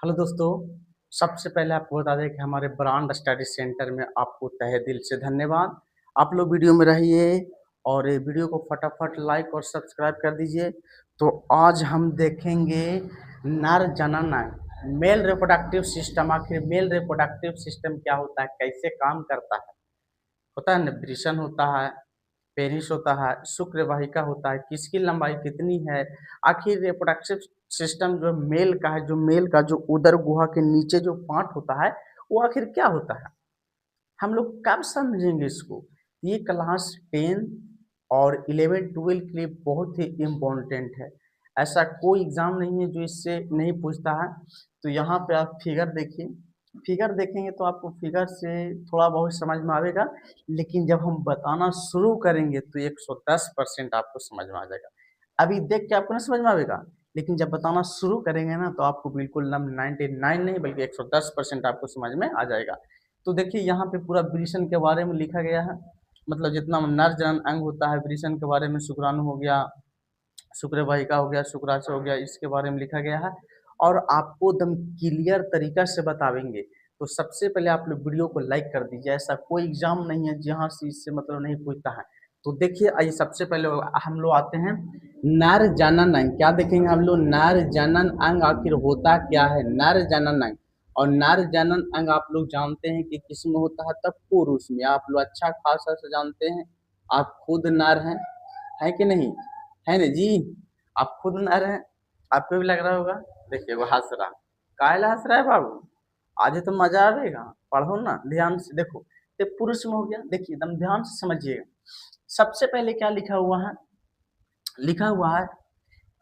Hello दोस्तों। सबसे पहले आपको बता दें कि हमारे ब्रांड स्टडी सेंटर में आपको तहे दिल से धन्यवाद। आप लोग वीडियो में रहिए और ये वीडियो को फटाफट लाइक और सब्सक्राइब कर दीजिए। तो आज हम देखेंगे नर जनन मेल रिप्रोडक्टिव सिस्टम। आखिर मेल रिप्रोडक्टिव सिस्टम क्या होता है, कैसे काम करता है। होता है निब्रिशन होता है, पेरिस होता है, शुक्र वाहिका होता है, किसकी लंबाई कितनी है। आखिर रिप्रोडक्टिव सिस्टम जो मेल का है, जो मेल का जो उदर गुहा के नीचे जो पार्ट होता है वो आखिर क्या होता है, हम लोग कब समझेंगे इसको। ये क्लास 10 और 11-12 के लिए बहुत ही इम्पोर्टेंट है। ऐसा कोई एग्जाम नहीं है जो इससे नहीं पूछता है। तो यहाँ पे आप फिगर देखिए, फिगर देखेंगे तो आपको फिगर से थोड़ा बहुत समझ में आएगा, लेकिन जब हम बताना शुरू करेंगे तो 110% आपको समझ में आ जाएगा। अभी देख के आपको नहीं समझ में आएगा, लेकिन जब बताना शुरू करेंगे ना तो आपको बिल्कुल 99 नहीं बल्कि 110% आपको समझ में आ जाएगा। तो देखिए यहाँ पे पूरा वृषण के बारे में लिखा गया है, मतलब जितना नर जनन अंग होता है वृषण के बारे में, शुक्राणु हो गया, शुक्र वाहिका हो गया, शुक्राशय हो गया, इसके बारे में लिखा गया है और आपको एकदम क्लियर तरीका से बतावेंगे। तो सबसे पहले आप लोग वीडियो को लाइक कर दीजिए। ऐसा कोई एग्जाम नहीं है जहाँ से इससे मतलब नहीं पूछता है। तो देखिए आइए सबसे पहले हम लोग आते हैं नर जनन अंग। क्या देखेंगे हम लोग, नर जनन अंग आखिर होता क्या है। नर जनन अंग, और नर जनन अंग आप लोग जानते हैं कि किसमें होता है, तब पुरुष में। आप लोग अच्छा खासा से जानते हैं, आप खुद नर हैं, है कि नहीं, है ना जी। आप खुद नर हैं, आपको भी लग रहा होगा। देखिए वो हंस रहा, काहे हंस रहा है बाबू, आज तो मजा आएगा, पढ़ो ना ध्यान से। देखो ये पुरुष में हो गया, देखिए एकदम ध्यान से समझिएगा। सबसे पहले क्या लिखा हुआ है, लिखा हुआ है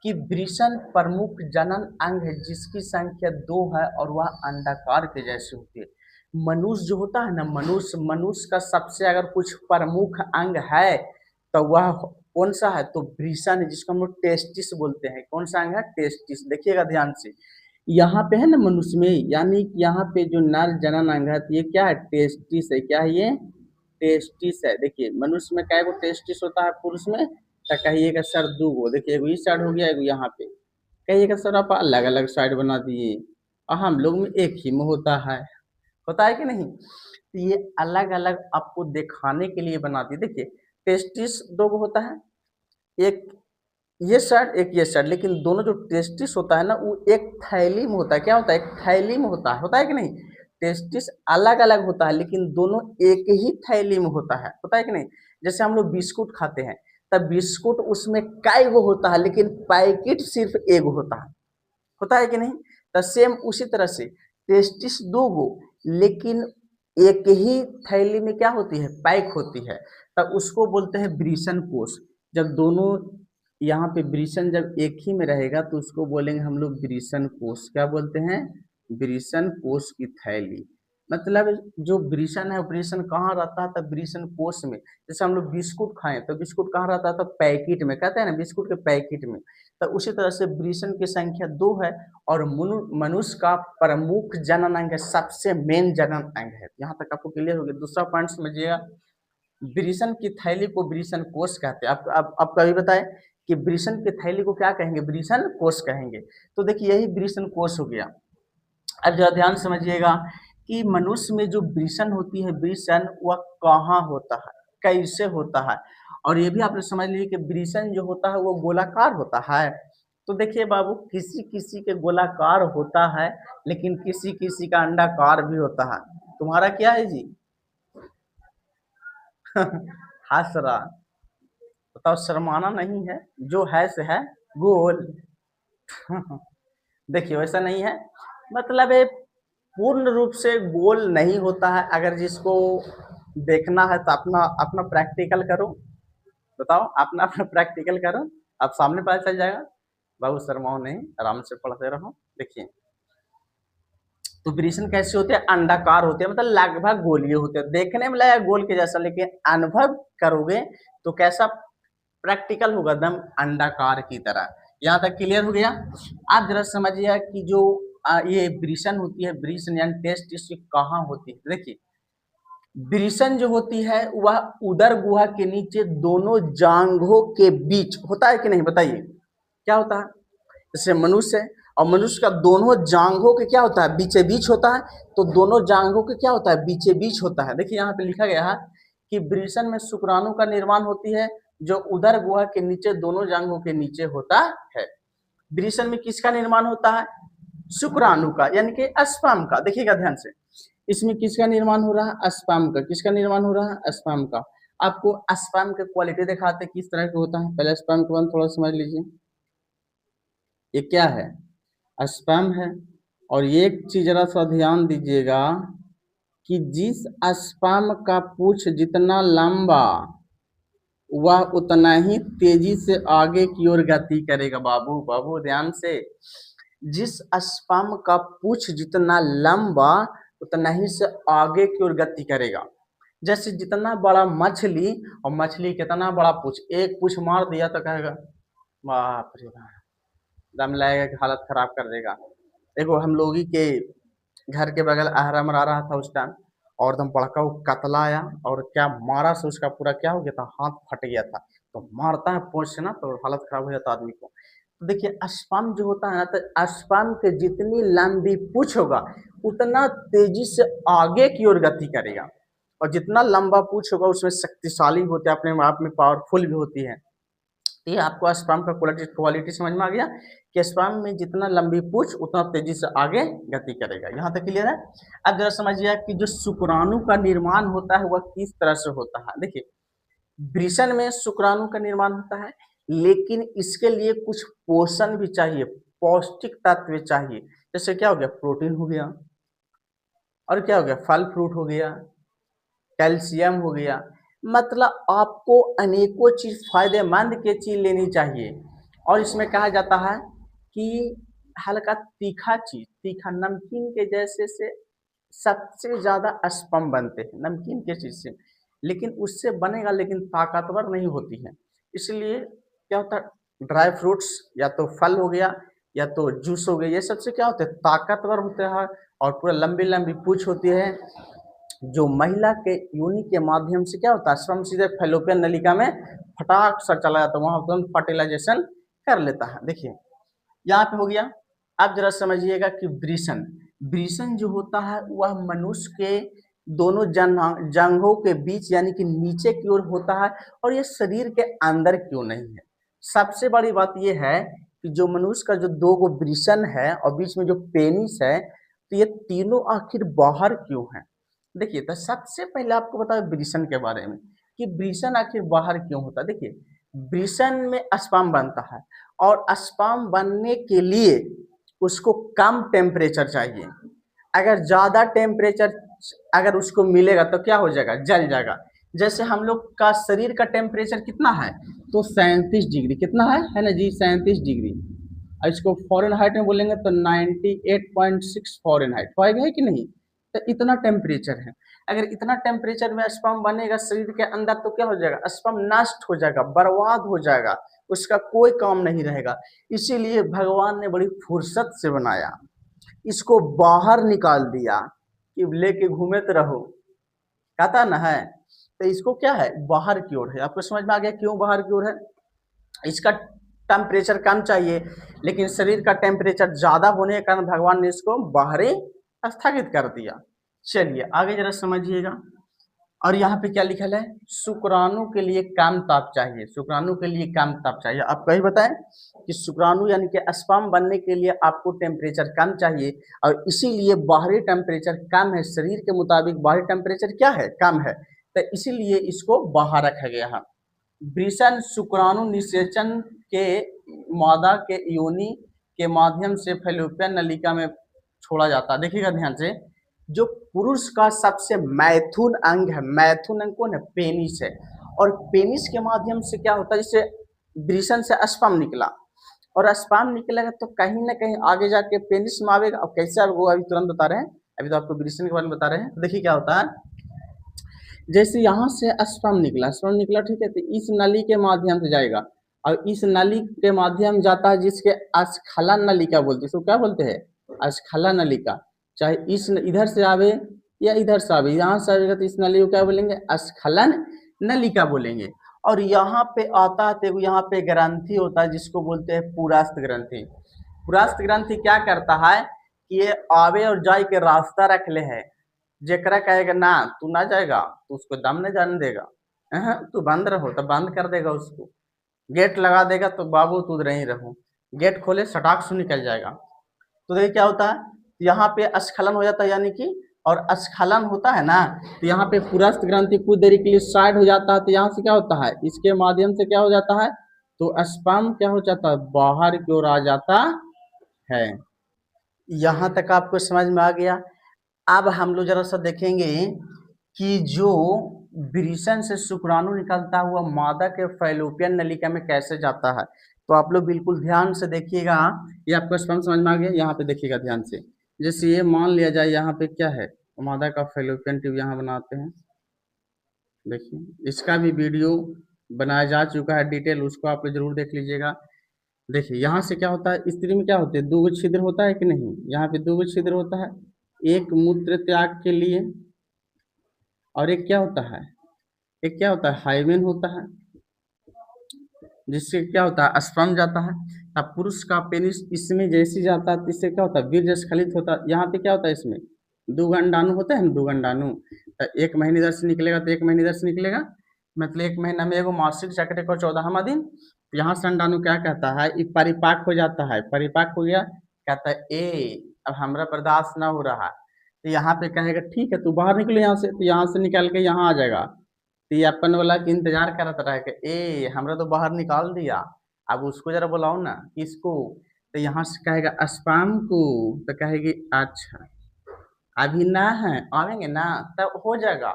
कि वृषण प्रमुख जनन अंग है जिसकी संख्या 2 है और वह अंडाकार के जैसे होती है। मनुष्य जो होता है ना, मनुष्य मनुष्य का सबसे अगर कुछ प्रमुख अंग है तो वह कौन सा है, तो वृषण है, जिसको हम लोग टेस्टिस बोलते हैं। कौन सा अंग है, टेस्टिस। देखिएगा ध्यान से, यहाँ पे है ना मनुष्य में, यानी कि यहाँ पे जो नर जनन अंग है तो ये क्या है, टेस्टिस है। क्या है ये, टेस्टिस है। देखिए मनुष्य में क्या टेस्टिस होता है, पुरुष में तो कहिएगा सर 2 गो। देखिए एगो इस साइड हो गया, एगो यहाँ पे। कहिएगा सर आप अलग अलग साइड बना दिए, और हम लोग में एक ही में होता है कि नहीं। तो ये अलग अलग आपको दिखाने के लिए बना दिए। देखिए टेस्टिस 2 गो होता है, एक ये साइड एक ये साइड, लेकिन दोनों जो टेस्टिस होता है ना वो एक थैली में होता है। क्या होता है, एक थैली में होता है कि नहीं। टेस्टिस अलग अलग होता है लेकिन दोनों एक ही थैली में होता है कि नहीं। जैसे हम लोग बिस्कुट खाते हैं तब बिस्कुट उसमें कई गो होता है लेकिन पैकेट सिर्फ एक होता है कि नहीं। तो सेम उसी तरह से टेस्टिस 2 गो लेकिन एक ही थैली में क्या होती है, पैक होती है, तब उसको बोलते हैं वृषण कोष। जब दोनों यहाँ पे वृषण जब एक ही में रहेगा तो उसको बोलेंगे हम लोग वृषण कोष। क्या बोलते हैं, वृषण कोष की थैली। मतलब जो वृषण है, वृषण कहाँ रहता है, तब वृषण कोष में। जैसे हम लोग बिस्कुट खाएं तो बिस्कुट कहाँ रहता है, तो पैकेट में, कहते हैं ना बिस्कुट के पैकेट में। तो उसी तरह से वृषण की संख्या 2 है और मनुष्य का प्रमुख जनन अंग है, सबसे मेन जनन अंग है। यहाँ तक आपको क्लियर हो गया। दूसरा पॉइंट समझिएगा, वृषण की थैली को वृषण कोष कहते हैं। आप कभी बताएं कि वृषण की थैली को क्या कहेंगे, वृषण कोष कहेंगे। तो देखिए यही वृषण कोष हो गया। अब जरा ध्यान समझिएगा कि मनुष्य में जो वृषण होती है, वृषण वह कहाँ होता है, कैसे होता है। और ये भी आपने समझ लीजिए कि वृषण जो होता है वो गोलाकार होता है। तो देखिए बाबू, किसी किसी के गोलाकार होता है लेकिन किसी किसी का अंडाकार भी होता है। तुम्हारा क्या है जी हंस रहा, बताओ शर्माना नहीं है, जो है से है, गोल। देखिए वैसा नहीं है, मतलब ये पूर्ण रूप से गोल नहीं होता है। अगर जिसको देखना है तो अपना अपना प्रैक्टिकल करो, बताओ अपना अपना प्रैक्टिकल करो, आप सामने पता चल जाएगा। बाबू शर्माओ नहीं, आराम से पढ़ते रहो। देखिए तो वृषण कैसे होते हैं, अंडाकार होते हैं, मतलब लगभग गोलीय होते हैं, देखने में लगा गोल के जैसा, लेकिन अनुभव करोगे तो कैसा प्रैक्टिकल होगा, एकदम अंडाकार की तरह। यहाँ तक क्लियर हो गया। आप जरा समझिए कि जो ये वृषण होती है, वृषण यानी टेस्ट इसकी कहाँ होती है। देखिए वृषण जो होती है वह उदर गुहा के नीचे दोनों जांघों के बीच होता है कि नहीं, बताइए क्या होता है। जैसे मनुष्य है और मनुष्य का दोनों जांघों के क्या होता है, बीचे बीच होता है। तो दोनों जांघों के क्या होता है, बीचे बीच होता है। देखिए यहाँ पे लिखा गया है कि वृषण में शुक्राणु का निर्माण होती है जो उदर गुहा के नीचे दोनों जांघों के नीचे होता है। वृषण में किसका निर्माण होता है, शुक्राणु का, यानी कि स्पर्म का। देखिएगा ध्यान से, इसमें किसका निर्माण हो रहा है, स्पर्म का। किसका निर्माण हो रहा है, स्पर्म का। आपको स्पर्म के क्वालिटी दिखाते किस तरह के होता है। पहले स्पर्म के बारे में थोड़ा समझ लीजिए। ये क्या है, स्पर्म है। और एक चीज जरा सा ध्यान दीजिएगा कि जिस स्पर्म का पूंछ जितना लंबा वह उतना ही तेजी से आगे की ओर गति करेगा। बाबू बाबू ध्यान से, जिस स्पर्म का पूंछ जितना लंबा उतना ही से आगे की ओर गति करेगा। जैसे जितना बड़ा मछली और मछली कितना बड़ा पूंछ, एक पूंछ मार दिया तो कहेगा बाप रे बाप, दम लगेगा कि हालत खराब कर देगा। देखो हम लोग ही के घर के बगल आहरा मरा रहा था उस टाइम, और एकदम बड़का वो कतला आया और क्या मारा से उसका पूरा क्या हो गया था, हाथ फट गया था। तो मारता है पूंछ से ना तो हालत खराब हो जाता आदमी को। तो देखिए स्पर्म जो होता है ना, तो स्पर्म के जितनी लंबी पूंछ होगा उतना तेजी से आगे की ओर गति करेगा, और जितना लंबा पूंछ होगा उसमें शक्तिशाली होते हैं, अपने आप में पावरफुल भी होती है। ये आपको स्पर्म का क्वालिटी समझ में आ गया कि स्पर्म में जितना लंबी पूंछ उतना तेजी से आगे गति करेगा। यहाँ तक क्लियर है। अब जरा समझिए कि जो शुक्राणु का निर्माण होता है वह किस तरह से होता है। देखिए वृषण में शुक्राणु का निर्माण होता है, लेकिन इसके लिए कुछ पोषण भी चाहिए, पौष्टिक तत्व चाहिए। जैसे क्या हो गया, प्रोटीन हो गया, और क्या हो गया, फल फ्रूट हो गया, कैल्शियम हो गया। मतलब आपको अनेकों चीज फायदेमंद के चीज लेनी चाहिए। और इसमें कहा जाता है कि हल्का तीखा चीज, तीखा नमकीन के जैसे से सबसे ज्यादा स्पर्म बनते हैं नमकीन के चीज से, लेकिन उससे बनेगा लेकिन ताकतवर नहीं होती है। इसलिए क्या होता है, ड्राई फ्रूट्स या तो फल हो गया या तो जूस हो गया, ये सबसे क्या होते हैं, ताकतवर होते हैं और पूरा लंबी लंबी पूंछ होती है। जो महिला के योनि के माध्यम से क्या होता है, श्रम सीधे फैलोपियन नलिका में फटाक सा चला जाता है, वहां तुरंत फर्टिलाइजेशन कर लेता है। देखिए यहाँ पे हो गया। अब जरा समझिएगा कि वृषण, वृषण जो होता है वह मनुष्य के दोनों जांघों के बीच यानी कि नीचे की ओर होता है, और ये शरीर के अंदर क्यों नहीं है। सबसे बड़ी बात यह है कि जो मनुष्य का जो दो गो वृषण है और बीच में जो पेनिस है, तो ये तीनों आखिर बाहर क्यों है। देखिए तो सबसे पहले आपको बता वृषण के बारे में कि वृषण आखिर बाहर क्यों होता है। देखिए वृषण में स्पर्म बनता है, और स्पर्म बनने के लिए उसको कम टेम्परेचर चाहिए। अगर ज्यादा टेम्परेचर अगर उसको मिलेगा तो क्या हो जाएगा, जल जाएगा। जैसे हम लोग का शरीर का टेम्परेचर कितना है, तो 37 डिग्री, कितना है ना जी, 37 डिग्री। इसको फॉरेन हाइट में बोलेंगे तो 98.6 फॉरेन हाइट है कि नहीं। तो इतना टेम्परेचर है। अगर इतना टेम्परेचर में स्पर्म बनेगा शरीर के अंदर तो क्या हो जाएगा, स्पर्म नष्ट हो जाएगा, बर्बाद हो जाएगा, उसका कोई काम नहीं रहेगा। इसीलिए भगवान ने बड़ी फुर्सत से बनाया, इसको बाहर निकाल दिया कि लेके घूमते रहो, कहता ना है। तो इसको क्या है, बाहर की ओर है। आपको समझ में आ गया क्यों बाहर की ओर है। इसका टेम्परेचर कम चाहिए, लेकिन शरीर का टेम्परेचर ज्यादा होने के कारण भगवान ने इसको बाहरी स्थगित कर दिया। चलिए आगे जरा समझिएगा। और यहाँ पे क्या लिखा है, शुक्राणु के लिए कम ताप चाहिए, शुक्राणु के लिए कम ताप चाहिए। आप कहीं बताएं कि शुक्राणु यानी कि स्पर्म बनने के लिए आपको टेम्परेचर कम चाहिए, और इसीलिए बाहरी टेम्परेचर कम है। शरीर के मुताबिक बाहरी टेम्परेचर क्या है, कम है, तो इसीलिए इसको बाहर रखा गया है। वृषण शुक्राणु निषेचन के मादा के योनि के माध्यम से फैलोपियन नलिका में छोड़ा जाता है। देखिएगा ध्यान से, जो पुरुष का सबसे मैथुन अंग है, मैथुन अंग कौन है, पेनिस है। और पेनिस के माध्यम से क्या होता है, जैसे वृषण से स्पर्म निकला, और स्पर्म निकलेगा तो कहीं ना कहीं आगे जाके पेनिस में आवेगा। अब कैसे आप वो अभी तुरंत बता रहे हैं, अभी तो आपको वृषण के बारे में बता रहे हैं। देखिए क्या होता है, जैसे यहाँ से स्पर्म निकला ठीक है, तो इस नली के माध्यम से जाएगा, और इस नली के माध्यम जाता है जिसके अस्खलन नलिका बोलते हैं। इसको क्या बोलते हैं, अस्खलन नलिका। चाहे इस इधर से आवे या इधर से आवे, यहाँ से आएगा तो इस नली को क्या बोलेंगे, अस्खलन नलिका बोलेंगे। और यहाँ पे आता है तो यहाँ पे ग्रंथि होता है जिसको बोलते हैं पुरस्थ ग्रंथि। पुरस्थ ग्रंथि क्या करता है कि ये आवे और जाए के रास्ता रख ले है। जेकरा कहेगा ना तू ना जाएगा तो उसको दम नहीं जाने देगा, तू बंद रहो तो बंद कर देगा उसको। गेट लगा देगा तो बाबू तू नहीं रहो, गेट खोले सटाक से निकल जाएगा। तो देखिए क्या होता है, यहाँ पे स्खलन हो जाता है, यानी कि और स्खलन होता है ना तो यहाँ पे पुरस्थ ग्रंथि कुछ देरी के लिए साइड हो जाता है, तो यहाँ से क्या होता है, इसके माध्यम से क्या हो जाता है, तो स्पर्म क्या हो जाता है, बाहर की ओर आ जाता है। यहाँ तक आपको समझ में आ गया। अब हम लोग जरा सा देखेंगे कि जो वृषण से शुक्राणु निकलता हुआ मादा के फैलोपियन नलिका में कैसे जाता है। तो आप लोग बिल्कुल ध्यान से देखिएगा, ये आपको स्पष्ट समझ में आ गया। यहाँ पे देखिएगा ध्यान से, जैसे ये मान लिया जाए यहाँ पे क्या है, मादा का फैलोपियन ट्यूब यहाँ बनाते हैं। देखिए इसका भी वीडियो बनाया जा चुका है डिटेल, उसको आप लोग जरूर देख लीजिएगा। देखिए यहाँ से क्या होता है, स्त्री में क्या होते हैं, 2 छिद्र होता है कि नहीं, यहाँ पे 2 छिद्र होता है, एक मूत्र त्याग के लिए और एक क्या होता है, एक क्या होता है, हाइमेन होता है, जिससे क्या होता है, स्पर्म जाता है। अब पुरुष का पेनिस इसमें जैसे जाता है तो इससे क्या होता है, वीर्य स्खलित होता है। यहाँ पे क्या होता है, इसमें 2 अंडाणु होते हैं ना, 2 अंडाणु, तो एक महीने इधर से निकलेगा तो एक महीने इधर से निकलेगा, मतलब एक महीना में एगो मासिक चक्र को 14वां दिन। यहाँ से अंडाणु क्या कहता है, ये परिपाक हो जाता है, परिपाक हो गया, कहता है ए अब हमरा बर्दाश्त ना हो रहा है, तो यहाँ पे कहेगा ठीक है तू बाहर निकलो यहाँ से, तो यहाँ से निकल के यहाँ आ जाएगा। तो ये अपन वाला के इंतजार करता रहे कि ए हमरा तो बाहर निकाल दिया, अब उसको जरा बुलाओ ना, किसको, तो यहाँ से कहेगा स्पर्म को, तो कहेगी अच्छा अभी ना है, आवेंगे ना तब हो जाएगा।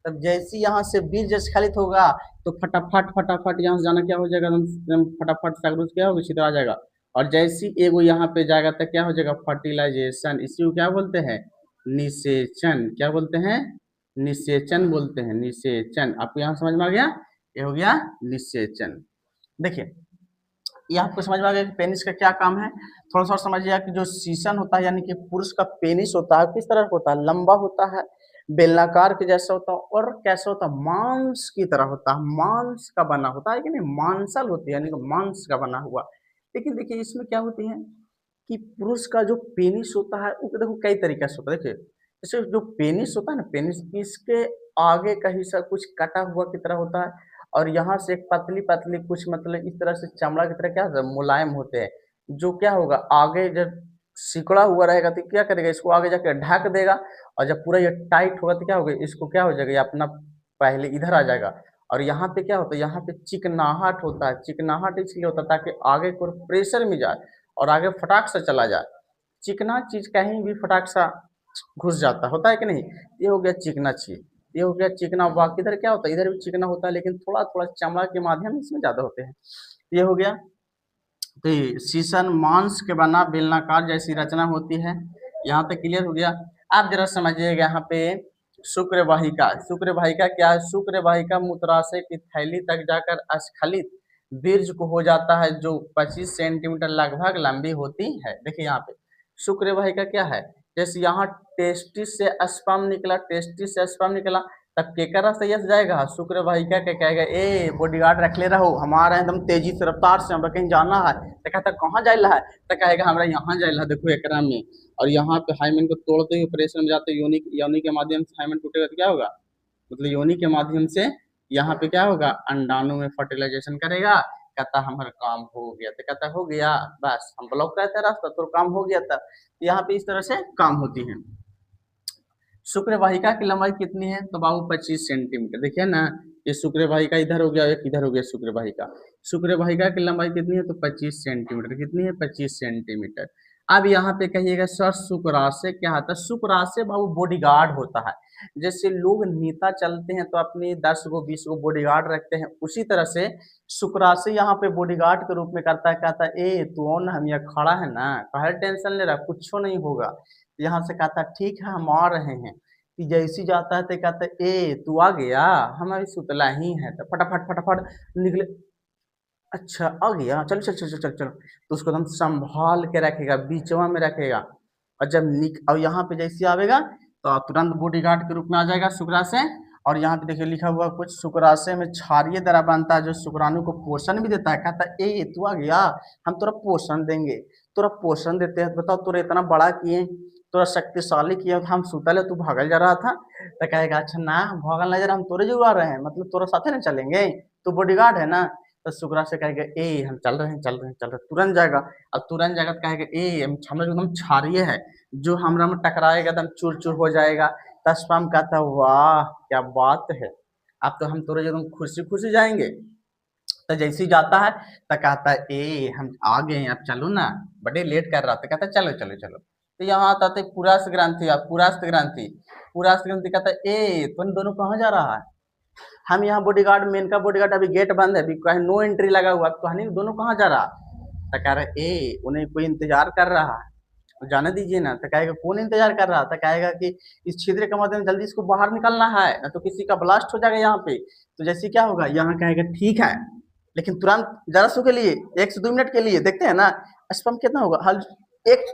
तब जैसे यहाँ से बीज स्खलित होगा तो फटाफट फटाफट यहाँ से जाना क्या हो जाएगा, एकदम फटाफट सगरुस क्या होगा, छिद्र आ जाएगा। और जैसे एगो यहाँ पे जाएगा तो क्या हो जाएगा, फर्टिलाइजेशन, इसी को क्या बोलते हैं, निषेचन। क्या बोलते हैं, निषेचन बोलते हैं, निषेचन। आपको यहाँ समझ में आ गया, ये हो गया निषेचन। देखिए ये आपको समझ में आ गया कि पेनिस का क्या काम है। थोड़ा सा समझिए कि जो सीसन होता है, यानी कि पुरुष का पेनिस होता है, किस तरह का होता है, लंबा होता है, बेलनाकार के जैसा होता है, और कैसा होता है, मांस की तरह होता है, मांस का बना होता है कि नहीं, मांसल होती है, यानी कि मांस का बना हुआ। लेकिन देखिए इसमें क्या होती है कि पुरुष का जो पेनिस होता है वो देखो कई तरीके से होता है। देखिए जैसे जो पेनिस होता है ना, पेनिस इसके आगे का हिस्सा कुछ कटा हुआ की तरह होता है, और यहाँ से एक पतली पतली कुछ मतलब इस तरह से चमड़ा की तरह क्या होता है, मुलायम होते हैं, जो क्या होगा आगे जब सिकुड़ा हुआ रहेगा तो क्या करेगा, इसको आगे जाके ढक देगा, और जब पूरा ये टाइट होगा तो क्या होगा, इसको क्या हो जाएगा, ये अपना पहले इधर आ जाएगा। और यहाँ पे क्या होता है, यहाँ पे चिकनाहट होता है, चिकनाहट इसलिए होता है ताकि आगे को प्रेशर में जाए और आगे फटाक से चला जाए। चिकना चीज कहीं भी फटाक सा घुस जाता होता है कि नहीं, ये हो गया चिकना चीज, ये हो गया चिकना वाक। इधर क्या होता है, इधर भी चिकना होता है लेकिन थोड़ा थोड़ा चमड़ा के माध्यम इसमें ज्यादा होते हैं, ये हो गया। तो शीशन मांस के बना बेलनाकार जैसी रचना होती है, यहाँ तक क्लियर हो गया। आप जरा समझिएगा यहाँ पे शुक्र वाहिका, शुक्र वाहिका क्या है, शुक्र वाहिका मूत्राशय की थैली तक जाकर स्खलित बीर्ज को हो जाता है, जो 25 सेंटीमीटर लगभग लंबी होती है। देखिए यहाँ पे शुक्र वाहिका क्या है, जैसे यहाँ टेस्टिस से स्पर्म निकला, टेस्टिस से स्पर्म निकला, तब केकरा से यस जाएगा, शुक्र वाहिका के कहेगा ए बॉडीगार्ड रख ले रहो, हमारा एकदम तेजी से रफ्तार से हमरा कहीं जाना है, तो कहता कहाँ जाइला है, तो कहेगा हमरा यहाँ जाइला, देखो एकरा में, और यहाँ पे हाइमेन को तोड़ते हुए प्रेशर में जाते योनि योनि के माध्यम से हाइमेन टूटेगा तो क्या होगा, मतलब योनि के माध्यम से यहाँ पे क्या होगा, अंडाणु में फर्टिलाइजेशन करेगा, कहता हमारा काम हो गया, तो कहता हो गया बस, हम ब्लॉक करते रास्ता तो काम हो गया था। यहाँ पे इस तरह से काम होती है। शुक्र वाहिका की लंबाई कितनी है, तो बाबू 25 सेंटीमीटर। देखिए ना ये शुक्र वाहिका इधर हो गया, एक इधर हो गया शुक्र वाहिका। शुक्र वाहिका की लंबाई कितनी है, तो 25 सेंटीमीटर। कितनी है, 25 सेंटीमीटर। अब यहाँ पे कहिएगा सर शुक्राशय क्या होता है, शुक्राशय बाबू बॉडीगार्ड होता है। जैसे लोग नेता चलते हैं तो अपने 10 गो 20 गो बॉडीगार्ड रखते हैं, उसी तरह से शुक्राशय यहाँ पे बॉडीगार्ड के रूप में करता है, कहता है ए तू और हम यहाँ खड़ा है ना, काहे टेंशन ले रहा, कुछ नहीं होगा। यहाँ से कहता ठीक है हम आ रहे हैं, कि जैसी जाता है तो कहता है ए तू आ गया, हम अभी सुतला ही है, तो फटाफट फटाफट निकले, अच्छा आ गया, चल चल चल चल चल चल, तो उसको एकदम संभाल के रखेगा, बीचवा में रखेगा। और जब और यहाँ पे जैसे आवेगा तो तुरंत बॉडीगार्ड के रूप में आ जाएगा शुक्रा से, और यहाँ पे देखिए लिखा हुआ कुछ शुक्राशय में क्षारीय द्वारा बनता है जो शुक्राणु को पोषण भी देता है। कहता है ए तू आ गया, हम तोरा पोषण देंगे, तोरा पोषण देते हैं। बताओ तोरा इतना बड़ा किए, तोरा शक्तिशाली किए, हम सुतल है तू भागल जा रहा था। तो कहेगा अच्छा ना भागल नहीं जा रहा, हम तोरे जुआ रहे हैं, मतलब तोरा साथे ना चलेंगे, तू बॉडीगार्ड है ना। तो शुक्राशय कहेगा ए हम चल रहे हैं चल रहे हैं चल रहे हैं, तुरंत जाएगा। अब तुरंत जाएगा तो कहेगा ए हम लोग एकदम क्षारीय है, जो हमरा में टकराएगा एकदम चूर चूर हो जाएगा। तस्पाम कहता वाह क्या बात है, अब तो हम तोरे एकदम खुशी खुशी जाएंगे। तो जैसे ही जाता है तो कहता है ए हम आ गए हैं, अब चलो ना, बड़े लेट कर रहा था। कहता है चलो चलो चलो। तो यहाँ आता है पुरास्त ग्रंथि, अब पुरास्त ग्रंथि, पुरास्त ग्रंथि कहता है ए तुम दोनों कहाँ जा रहा है, हम यहाँ बॉडीगार्ड, मेन का बॉडीगार्ड, अभी गेट बंद है, अभी कहीं नो एंट्री लगा हुआ, तो हम दोनों कहाँ जा रहा। तो कह रहा ए उन्हें कोई इंतजार कर रहा है, जाने दीजिए ना। तो कहेगा कौन इंतजार कर रहा था, कहेगा कि इस छिद्र के माध्यम जल्दी इसको बाहर निकलना है, ना तो किसी का ब्लास्ट हो जाएगा यहाँ पे। तो जैसे क्या होगा, यहाँ कहेगा ठीक है, लेकिन तुरंत जरा सो के लिए 1 से 2 मिनट के लिए देखते हैं ना स्पम कितना होगा, हल एक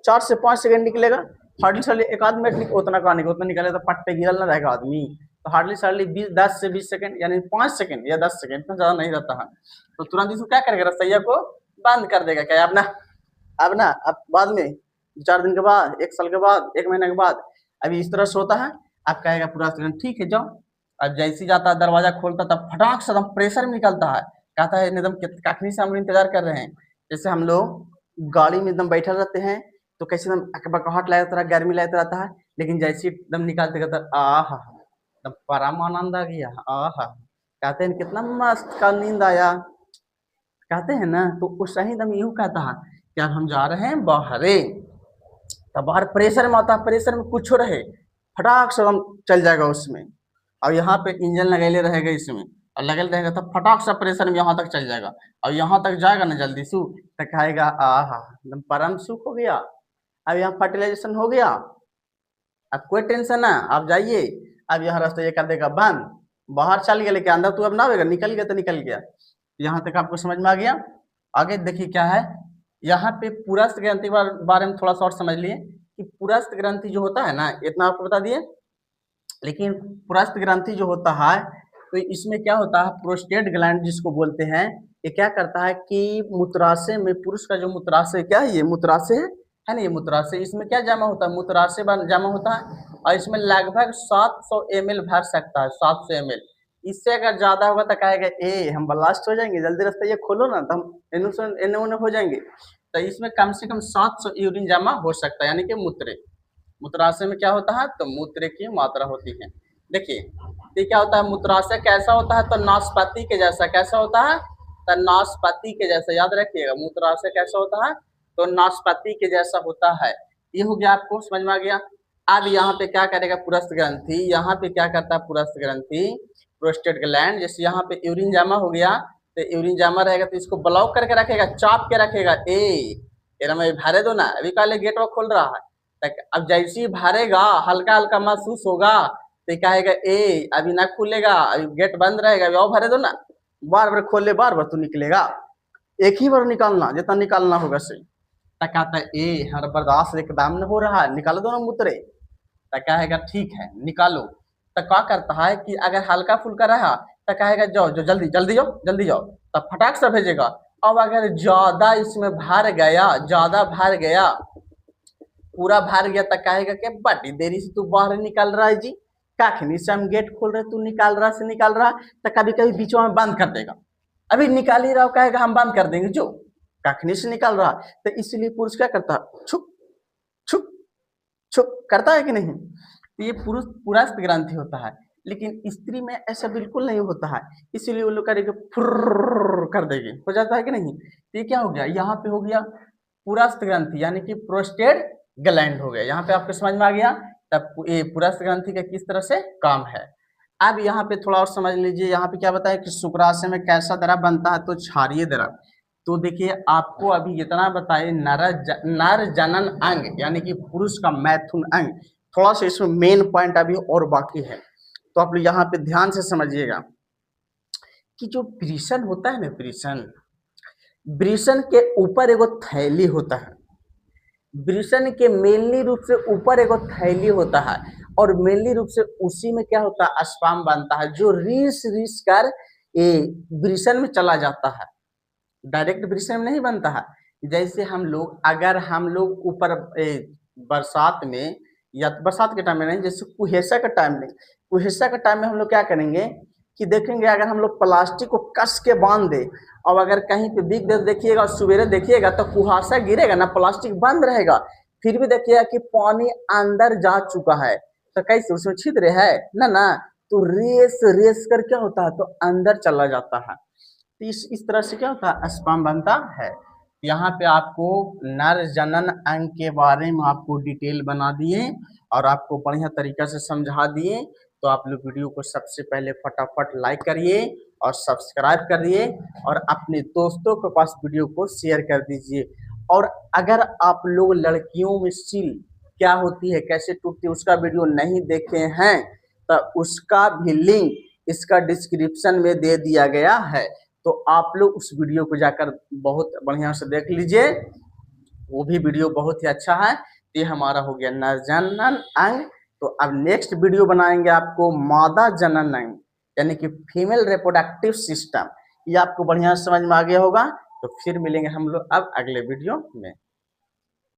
4 से 5 सेकंड निकलेगा, हार्डली सार्डली 1 आध मिनट उतना का नहीं, उतना निकले तो पट पे गिरल ना रहेगा आदमी। तो हार्डली सार्डली 10 से 20 सेकंड यानी 5 सेकंड या 10 सेकंड, इतना ज्यादा नहीं रहता है। तो तुरंत इसको क्या करेगा, रसैया को बंद कर देगा। क्या अब ना अब बाद में 4 दिन के बाद, 1 साल के बाद, 1 महीने के बाद, अभी इस तरह से होता है। अब कहेगा पूरा ठीक है जाओ। अब जैसे जाता है दरवाजा खोलता तब फटाक से एकदम प्रेशर में निकलता है। कहता है एकदम कखनी से हम इंतजार कर रहे हैं। जैसे हम लोग गाड़ी में एकदम बैठे रहते हैं तो कैसे एकदम अकबकाहट लगता रहा, गर्मी लगता रहता है, लेकिन जैसे एकदम निकालते कहता आहा एकदम परम आनंद आ गया, आहा कहते हैं कितना मस्त का नींद आया, कहते हैं ना। तो उस सही एकदम यूं कहता है कि अब हम जा रहे हैं बाहरे, तब बाहर प्रेशर में आता है, प्रेशर में कुछ रहे फटाक से हम चल जाएगा उसमें। और यहाँ पे इंजन लगेले रहेगा इसमें, और लगल रहेगा तब फटाक से प्रेशर में यहाँ तक चल जाएगा, और यहाँ तक जाएगा ना जल्दी सु तो कहेगा आहा एकदम परम सुख हो गया। अब यहाँ फर्टिलाइजेशन हो गया, अब कोई टेंशन ना, आप जाइए। अब यहाँ रास्ता ये कर देगा बंद, बाहर चल गया, लेकिन अंदर तू अब ना आएगा, निकल गया तो निकल गया। यहाँ तक आपको समझ में आ गया। आगे देखिए क्या है, यहाँ पे पुरस्थ ग्रंथि के बारे में थोड़ा सा और समझ लिए कि पुरस्थ ग्रंथि जो होता है ना, इतना आपको बता दिए। लेकिन पुरस्थ ग्रंथि जो होता है तो इसमें क्या होता है, प्रोस्टेट ग्लैंड जिसको बोलते हैं, ये क्या करता है कि मूत्राशय में, पुरुष का जो मूत्राशय क्या है, ये मूत्राशय है ना, ये मूत्राशय, इसमें क्या जमा होता है, मूत्राशय जमा होता है, और इसमें लगभग 700 ml भर सकता है, 700 ml। इससे अगर ज्यादा होगा तो कहेगा ए हम ब्लास्ट हो जाएंगे, जल्दी रास्ता ये खोलो ना, तो हम एने ओने हो जाएंगे। तो इसमें कम से कम 700 यूरिन जमा हो सकता है, यानी कि मूत्राशय में क्या होता है, तो मूत्र की मात्रा होती है। देखिए ये क्या होता है, मूत्राशय कैसा होता है, तो नाशपाती के जैसा, कैसा होता है, तो नाशपाती के जैसा, याद रखिएगा मूत्राशय कैसा होता है, तो नाशपाती के जैसा होता है। ये हो गया, आपको समझ में आ गया। अब यहाँ पे क्या करेगा पुरस्थ ग्रंथि, यहाँ पे क्या करता है पुरस्थ ग्रंथि, प्रोस्टेट ग्लैंड, जैसे यहाँ पे यूरिन जमा हो गया, तो यूरिन जमा रहेगा तो इसको ब्लॉक करके रखेगा, चाप के रखेगा, ए मैं भरे दो ना, अभी पहले गेट वो खोल रहा है। अब जैसे ही भरेगा हल्का हल्का महसूस होगा तो कहेगा ए अभी ना खुलेगा, अभी गेट बंद रहेगा, अभी और भरे दो ना, बार बार खोल ले, बार बार तू निकलेगा, एक ही बार निकालना जितना निकालना होगा सही। कहता है ए हर बर्दाश्त एकदम न हो रहा है, निकालो दो ना मूत्रे। तो कहेगा ठीक है निकालो। तो क्या करता है कि अगर हल्का फुल्का रहा तो कहेगा जाओ जो जल्दी जल्दी जाओ जल्दी जाओ, तब फटाक से भेजेगा। अब अगर ज्यादा इसमें भर गया, ज्यादा भर गया, पूरा भर गया, तो कहेगा कि बड़ी देरी से तू बाहर निकल रहा है जी, काखनी से हम गेट खोल रहे तू निकाल रहा से निकाल रहा, तो कभी कभी बीच में बंद कर देगा, अभी निकाल ही रहा हो, कहेगा हम बंद कर देंगे जो काखनी से निकाल रहा। तो इसलिए पुरुष क्या करता है, छुप छुप छुप करता है कि नहीं। तो ये पुरुष पुरस्थ ग्रंथि होता है, लेकिन स्त्री में ऐसा बिल्कुल नहीं होता है, इसीलिए वो लोग करेंगे फुर्र कर देंगे, हो जाता है कि नहीं। तो ये क्या हो गया, यहाँ पे हो गया पुरस्थ ग्रंथि यानी कि प्रोस्टेट ग्लैंड हो गया। यहाँ पे आपको समझ में आ गया तब ये पुरस्थ ग्रंथि का किस तरह से काम है। अब यहाँ पे थोड़ा और समझ लीजिए, यहाँ पे क्या बताया कि शुक्राशय में कैसा द्रव बनता है, तो क्षारीय द्रव। तो देखिए आपको अभी इतना बताए नर जनन अंग यानी कि पुरुष का मैथुन अंग, थोड़ा सा इसमें मेन पॉइंट अभी और बाकी है, तो आप लोग यहाँ पे ध्यान से समझिएगा कि जो वृषण होता है ना, वृषण के ऊपर एगो थैली होता है, वृषण के मेनली रूप से ऊपर एगो थैली होता है, और मेनली रूप से उसी में क्या होता है, स्पर्म बनता है, जो रीस रीस कर ये वृषण में चला जाता है, डायरेक्ट वृषण में नहीं बनता है। जैसे हम लोग, अगर हम लोग ऊपर बरसात में, या बरसात के टाइम में नहीं, जैसे कुहेसा का टाइम में, कुहेसा के टाइम में हम लोग क्या करेंगे कि देखेंगे, अगर हम लोग प्लास्टिक को कस के बांध दे और अगर कहीं पे बिग दे देखिएगा, सवेरे देखिएगा तो कुहासा गिरेगा ना, प्लास्टिक बंद रहेगा, फिर भी देखिएगा कि पानी अंदर जा चुका है, तो कैसे उसमें छिद्र है ना ना, तो रेस रेस कर क्या होता है, तो अंदर चला जाता है। तो इस तरह से क्या होता है, स्पर्म बनता है। यहाँ पे आपको नर जनन अंग के बारे में आपको डिटेल बना दिए और आपको बढ़िया तरीका से समझा दिए। तो आप लोग वीडियो को सबसे पहले फटाफट लाइक करिए और सब्सक्राइब करिए और अपने दोस्तों के पास वीडियो को शेयर कर दीजिए। और अगर आप लोग लड़कियों में सील क्या होती है, कैसे टूटती है, उसका वीडियो नहीं देखे हैं तो उसका भी लिंक इसका डिस्क्रिप्शन में दे दिया गया है, तो आप लोग उस वीडियो को जाकर बहुत बढ़िया से देख लीजिए, वो भी वीडियो बहुत ही अच्छा है। ये हमारा हो गया नर जनन अंग। तो अब नेक्स्ट वीडियो बनाएंगे आपको मादा जनन अंग, यानी कि फीमेल रिप्रोडक्टिव सिस्टम। ये आपको बढ़िया समझ में आ गया होगा। तो फिर मिलेंगे हम लोग अब अगले वीडियो में।